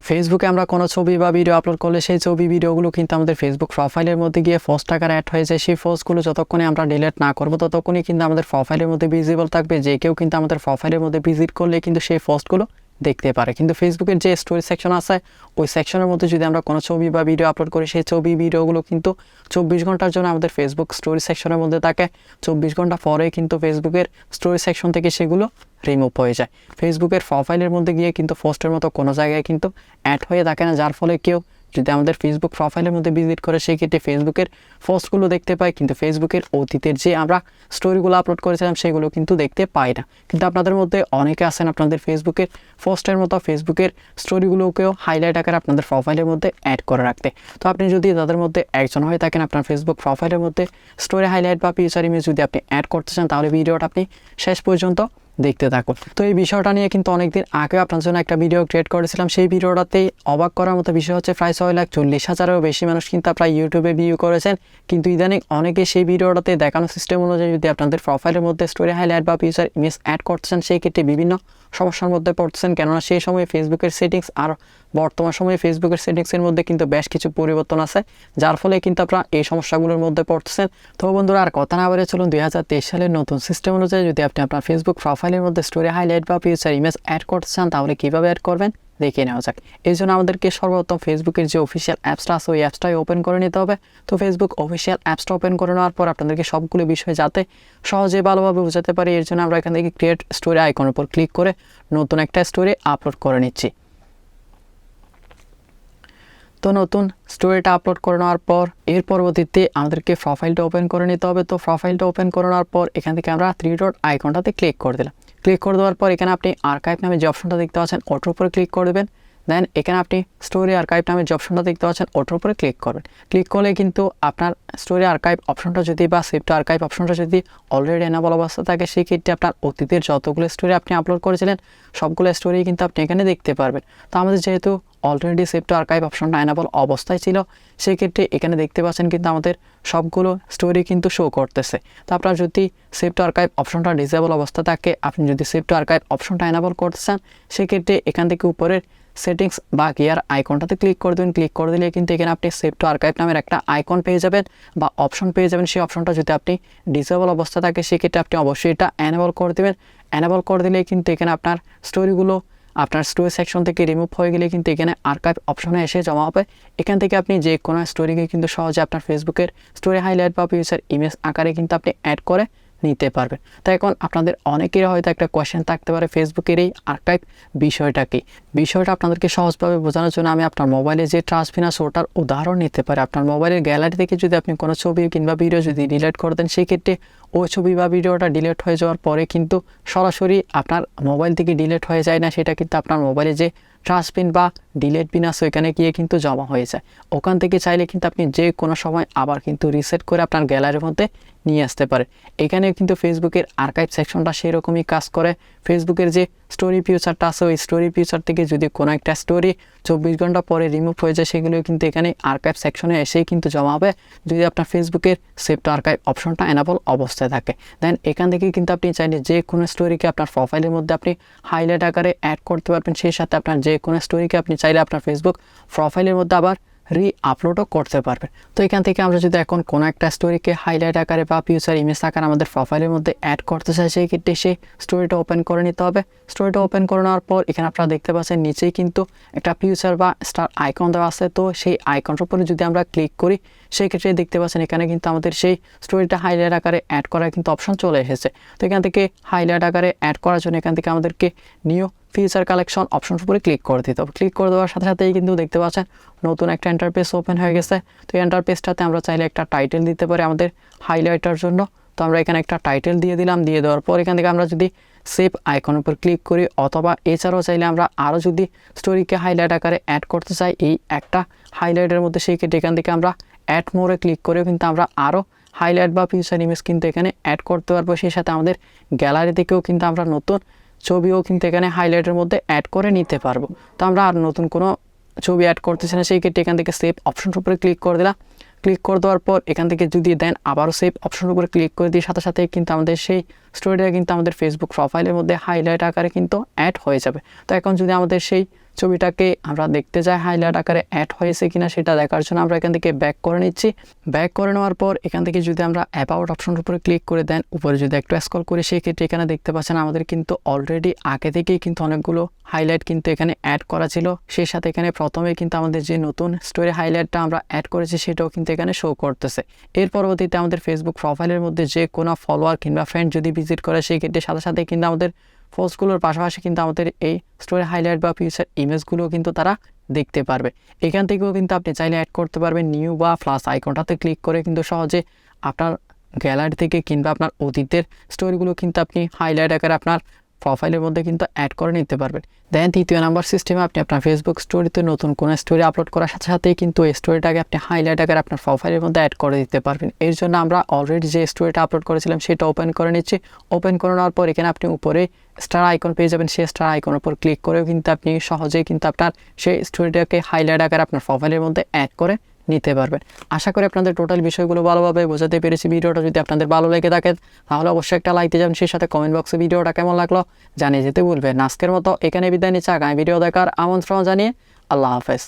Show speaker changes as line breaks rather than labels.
ফেসবুকে আমরা কোনো ছবি বা ভিডিও আপলোড করলে সেই ছবি ভিডিওগুলো কিন্তু আমাদের ফেসবুক প্রোফাইলের মধ্যে গিয়ে পোস্ট আকারে অ্যাড হয়ে যায়। সেই পোস্টগুলো যতক্ষণে আমরা ডিলিট না করবো ততক্ষণই কিন্তু আমাদের প্রোফাইলের মধ্যে ভিজিবল থাকবে। যে কেউ কিন্তু আমাদের প্রোফাইলের মধ্যে ভিজিট করলে কিন্তু সেই পোস্টগুলো দেখতে পারে। কিন্তু ফেসবুকের যে স্টোরি সেকশন আছে ওই সেকশনের মধ্যে যদি আমরা কোনো ছবি বা ভিডিও আপলোড করি সেই ছবি ভিডিওগুলো কিন্তু 24 ঘন্টার জন্য আমাদের ফেসবুক স্টোরি সেকশনের মধ্যে থাকে। 24 ঘন্টা পরে কিন্তু ফেসবুকের স্টোরি সেকশন থেকে সেগুলো রিমুভ হয়ে যায়। ফেসবুকের প্রোফাইলের মধ্যে গিয়ে কিন্তু পোস্টের মতো কোনো জায়গায় কিন্তু অ্যাড হয়ে থাকে না, যার ফলে কেউ যদি আমাদের ফেসবুক প্রোফাইলের মধ্যে ভিজিট করে সেই ক্ষেত্রে ফেসবুকের পোস্টগুলো দেখতে পাই, কিন্তু ফেসবুকের অতীতের যে আমরা স্টোরিগুলো আপলোড করেছিলাম সেগুলো কিন্তু দেখতে পাই না। কিন্তু আপনাদের মধ্যে অনেকে আছেন আপনাদের ফেসবুকের পোস্টের মতো ফেসবুকের স্টোরিগুলোকেও হাইলাইট আকারে আপনাদের প্রোফাইলের মধ্যে অ্যাড করে রাখতে। তো আপনি যদি তাদের মধ্যে একজন হয়ে থাকেন, আপনার ফেসবুক প্রোফাইলের মধ্যে স্টোরি হাইলাইট বা ফিচার ইমেজ যদি আপনি অ্যাড করতে চান তাহলে ভিডিওটা আপনি শেষ পর্যন্ত দেখতে থাকুন। তো এই বিষয়টা নিয়ে কিন্তু অনেকদিন আগে আপনার জন্য একটা ভিডিও ক্রিয়েট করেছিলাম। সেই ভিডিওটাতেই অবাক করার মতো বিষয় হচ্ছে প্রায় 6,40,000-এরও বেশি মানুষ কিন্তু আপনারা ইউটিউবে ভিউ করেছেন। কিন্তু ইদানিং অনেকে সেই ভিডিওটাতে দেখানো সিস্টেম অনুযায়ী যদি আপনাদের প্রোফাইলের মধ্যে স্টোরি হাইলাইট বা ফিচার ইমেজ অ্যাড করতেছেন সেই ক্ষেত্রে বিভিন্ন সমস্যার মধ্যে পড়তেছেন, কেননা সেই সময় ফেসবুকের সেটিংস আর বর্তমান সময়ে ফেসবুকের সেটিংসের মধ্যে কিন্তু বেশ কিছু পরিবর্তন আছে, যার ফলে কিন্তু আপনারা এই সমস্যাগুলোর মধ্যে পড়তেছেন। তো বন্ধুরা আর কথা না বলে চলুন 2023 সালের নতুন সিস্টেম অনুযায়ী যদি আপনি আপনার ফেসবুক প্রোফাইলের মধ্যে স্টোরি হাইলাইট বা ফিচার ইমেজ অ্যাড করতে চান তাহলে কীভাবে অ্যাড করবেন দেখে নেওয়া যাক। এই জন্য আমাদেরকে সর্বপ্রথম ফেসবুকের যে অফিসিয়াল অ্যাপসটা আছে ওই অ্যাপসটাই ওপেন করে নিতে হবে। তো ফেসবুক অফিসিয়াল অ্যাপসটা ওপেন করে নেওয়ার পর আপনাদেরকে সবগুলো বিষয় যাতে সহজে ভালোভাবে বোঝাতে পারি এর জন্য আমরা এখান থেকে ক্রিয়েট স্টোরি আইকনের উপর ক্লিক করে নতুন একটা স্টোরি আপলোড করে নিচ্ছি। তো নতুন স্টোরিটা আপলোড করে নেওয়ার পর এর পরবর্তীতে আমাদেরকে প্রোফাইলটা ওপেন করে নিতে হবে। তো প্রোফাইলটা ওপেন করে নেওয়ার পর এখান থেকে আমরা 3 ডট আইকনটাতে ক্লিক করে দিলাম। ক্লিক করে দেওয়ার পর এখানে আপনি আর্কাইভ নামে যে অপশনটা দেখতে পাচ্ছেন ওটার উপরে ক্লিক করে দেবেন। দেন এখানে আপনি স্টোরি আর্কাইভ নামে যে অপশনটা দেখতে পাচ্ছেন ওটার উপরে ক্লিক করবেন। ক্লিক করলে কিন্তু আপনার স্টোরি আর্কাইভ অপশনটা যদি বা সেভ টু আর্কাইভ অপশনটা যদি অলরেডি এনেবল অবস্থা থাকে সেই ক্ষেত্রে আপনার অতীতের যতগুলো স্টোরি আপনি আপলোড করেছিলেন সবগুলো স্টোরি কিন্তু আপনি এখানে দেখতে পারবেন। তো আমাদের যেহেতু অলরেডি সেভ টু আর্কাইভ অপশনটা এনেবল অবস্থায় ছিল সেক্ষেত্রে এখানে দেখতে পাচ্ছেন কিন্তু আমাদের সবগুলো স্টোরি কিন্তু শো করতেছে। তো আপনার যদি সেভ টু আর্কাইভ অপশনটা ডিসেবল অবস্থা থাকে, আপনি যদি সেভ টু আর্কাইভ অপশনটা এনেবল করতে চান সেক্ষেত্রে এখান থেকে উপরের সেটিংস বা গিয়ার আইকনটাতে ক্লিক করে দেবেন। ক্লিক করে দিলে কিন্তু এখানে আপনি সেভ টু আর্কাইভ নামের একটা আইকন পেয়ে যাবেন বা অপশন পেয়ে যাবেন। সেই অপশনটা যদি আপনি ডিসেবল অবস্থা থাকে সেক্ষেত্রে আপনি অবশ্যই এটা এনেবল করে দেবেন। এনেবল করে দিলে কিন্তু এখানে আপনার স্টোরিগুলো আপনার স্টোরি সেকশন থেকে রিমুভ হয়ে গেলে কিন্তু এখানে আর্কাইভ অপশনে এসে জমা হবে। এখান থেকে আপনি যে কোনো স্টোরিকে কিন্তু সহজে আপনার ফেসবুকের স্টোরি হাইলাইট বা ফিচার ইমেজ আকারে কিন্তু আপনি অ্যাড করে নিতে পারবেন। তো এখন আপনাদের অনেকেরই হয়তো একটা কোয়েশ্চেন থাকতে পারে ফেসবুকের এই আর্কাইভ বিষয়টা কি। বিষয়টা আপনাদেরকে সহজভাবে বোঝানোর জন্য আমি আপনার মোবাইলে যে ট্রান্সফিন আছে ওটার উদাহরণ নিতে পারি। আপনার মোবাইলের গ্যালারি থেকে যদি আপনি কোনো ছবি কিংবা ভিডিও যদি ডিলিট করে দেন সেই ক্ষেত্রে ওই ছবি বা ভিডিওটা ডিলিট হয়ে যাওয়ার পরে কিন্তু সরাসরি আপনার মোবাইল থেকে ডিলিট হয়ে যায় না, সেটা কিন্তু আপনার মোবাইলে যে ট্রান্সপিন বা ডিলিট পিন আছে ওইখানে গিয়ে কিন্তু জমা হয়ে যায়। ওখান থেকে চাইলে কিন্তু আপনি যে কোনো সময় আবার কিন্তু রিসেট করে আপনার গ্যালারির মধ্যে নিয়ে আসতে পারেন। এখানে কিন্তু ফেসবুকের আর্কাইভ সেকশনটা সেরকমই কাজ করে। ফেসবুকের যে স্টোরি ফিচারটা আছে ওই স্টোরি ফিচার থেকে যদি কোনো একটা স্টোরি 24 ঘন্টা পরে রিমুভ হয়ে যায় সেগুলো কিন্তু এখানে আর্কাইভ সেকশনে এসেই কিন্তু জমা হবে যদি আপনার ফেসবুকের সেভ টু আর্কাইভ অপশনটা এনেবল অবস্থায় থাকে। দেন এখান থেকে কিন্তু আপনি চাইলে যে কোনো স্টোরিকে আপনার প্রোফাইলের মধ্যে আপনি হাইলাইট আকারে অ্যাড করতে পারবেন। সেই সাথে আপনার যে কোনো স্টোরিকে আপনি চাইলে আপনার ফেসবুক প্রোফাইলের মধ্যে আবার আপলোডও করতে পারবেন। তো এখান থেকে আমরা যদি এখন কোনো একটা স্টোরিকে হাইলাইট আকারে বা ফিচার ইমেজ আকারে আমাদের প্রোফাইলের মধ্যে অ্যাড করতে চাই সেই ক্ষেত্রে সেই স্টোরিটা ওপেন করে নিতে হবে। স্টোরিটা ওপেন করে নেওয়ার পর এখানে আপনারা দেখতে পাচ্ছেন নিচেই কিন্তু একটা ফিচার বা স্টার আইকন দেওয়া আছে। তো সেই আইকনটার উপরে যদি আমরা ক্লিক করি সেই ক্ষেত্রে দেখতে পাচ্ছেন এখানে কিন্তু আমাদের সেই স্টোরিটা হাইলাইট আকারে অ্যাড করার কিন্তু অপশন চলে এসেছে। তো এখান থেকে হাইলাইট আকারে অ্যাড করার জন্য এখান থেকে আমাদেরকে নিউ ফিচার কালেকশন অপশন উপরে ক্লিক করে দিতে হবে। ক্লিক করে দেওয়ার সাথে সাথেই কিন্তু দেখতে পাচ্ছেন নতুন একটা ইন্টারফেস ওপেন হয়ে গেছে। তো এই ইন্টারফেসটাতে আমরা চাইলে একটা টাইটেল দিতে পারি আমাদের হাইলাইটার জন্য। তো আমরা এখানে একটা টাইটেল দিয়ে দিলাম। দিয়ে দেওয়ার পর এখান থেকে আমরা যদি সেভ আইকনের উপর ক্লিক করি অথবা এছাড়াও চাইলে আমরা আরও যদি স্টোরিকে হাইলাইট আকারে অ্যাড করতে চাই এই একটা হাইলাইটের মধ্যে সেই ক্ষেত্রে এখান থেকে আমরা অ্যাড মোড়ে ক্লিক করেও কিন্তু আমরা আরও হাইলাইট বা ফিচার ইমেজ কিন্তু এখানে অ্যাড করতে পারবো। সেই সাথে আমাদের গ্যালারি থেকেও কিন্তু আমরা নতুন ছবিও কিন্তু এখানে হাইলাইটের মধ্যে অ্যাড করে নিতে পারবো। তো আমরা আর নতুন কোনো ছবি অ্যাড করতেছি না সেই ক্ষেত্রে এখান থেকে সেভ অপশনের উপরে ক্লিক করে দিলাম। ক্লিক করে দেওয়ার পর এখান থেকে যদি দেন আবারও সেভ অপশনের উপরে ক্লিক করে দিয়ে সাথে সাথে কিন্তু আমাদের সেই স্টোরিটা কিন্তু আমাদের ফেসবুক প্রোফাইলের মধ্যে হাইলাইট আকারে কিন্তু অ্যাড হয়ে যাবে। তো এখন যদি আমাদের সেই ছবিটাকে আমরা দেখতে যাই হাইলাইট আকারে অ্যাড হয়েছে কিনা সেটা দেখার জন্য আমরা এখান থেকে ব্যাক করে নিচ্ছি। ব্যাক করে নেওয়ার পর এখান থেকে যদি আমরা অ্যাবাউট অপশনের উপরে ক্লিক করে দেন, উপরে যদি একটু স্ক্রল করে সেক্ষেত্রে এখানে দেখতে পাচ্ছেন আমাদের কিন্তু অলরেডি আগে থেকেই কিন্তু অনেকগুলো হাইলাইট কিন্তু এখানে অ্যাড করা ছিল। সেই সাথে এখানে প্রথমে কিন্তু আমাদের যে নতুন স্টোরি হাইলাইটটা আমরা অ্যাড করেছি সেটাও কিন্তু এখানে শো করতেছে। এর পরবর্তীতে আমাদের ফেসবুক প্রোফাইলের মধ্যে যে কোনো ফলোয়ার কিংবা ফ্রেন্ড যদি ভিজিট করে সেই ক্ষেত্রে সাথে সাথে কিন্তু আমাদের পোস্টগুলোর পাশাপাশি কিন্তু আমাদের এই স্টোরি হাইলাইট বা ফিউচার ইমেজগুলো কিন্তু তারা দেখতে পারবে। এখান থেকেও কিন্তু আপনি চাইলে অ্যাড করতে পারবেন নিউ বা প্লাস আইকনটাতে ক্লিক করে কিন্তু সহজে আপনার গ্যালারি থেকে কিংবা আপনার অতীতের স্টোরিগুলো কিন্তু আপনি হাইলাইট আকারে আপনার প্রোফাইলের মধ্যে কিন্তু অ্যাড করে নিতে পারবেন। দেন তৃতীয় নাম্বার সিস্টেমে আপনি আপনার ফেসবুক স্টোরিতে নতুন কোনো স্টোরি আপলোড করার সাথে সাথেই কিন্তু এই স্টোরিটাকে আপনি হাইলাইট আকারে আপনার প্রোফাইলের মধ্যে অ্যাড করে দিতে পারবেন। এর জন্য আমরা অলরেডি যে স্টোরিটা আপলোড করেছিলাম সেটা ওপেন করে নিচ্ছি। ওপেন করে নেওয়ার পর এখানে আপনি উপরে স্টার আইকন পেয়ে যাবেন। সেই স্টার আইকনের উপর ক্লিক করেও কিন্তু আপনি সহজেই কিন্তু আপনার সেই স্টোরিটাকে হাইলাইট আকারে আপনার প্রোফাইলের মধ্যে অ্যাড করে নিতে পারবেন। আশা করি আপনাদের টোটাল বিষয়গুলো ভালোভাবে বোঝাতে পেরেছি। ভিডিওটা যদি আপনাদের ভালো লেগে থাকে তাহলে অবশ্যই একটা লাইক দিয়ে যাবেন, সেই সাথে কমেন্ট বক্সে ভিডিওটা কেমন লাগলো জানিয়ে যেতে ভুলবেন। আজকের মতো এখানে বিদায় নিচ্ছি। আগামী ভিডিও দেখার আমন্ত্রণ জানিয়ে আল্লাহ হাফেজ।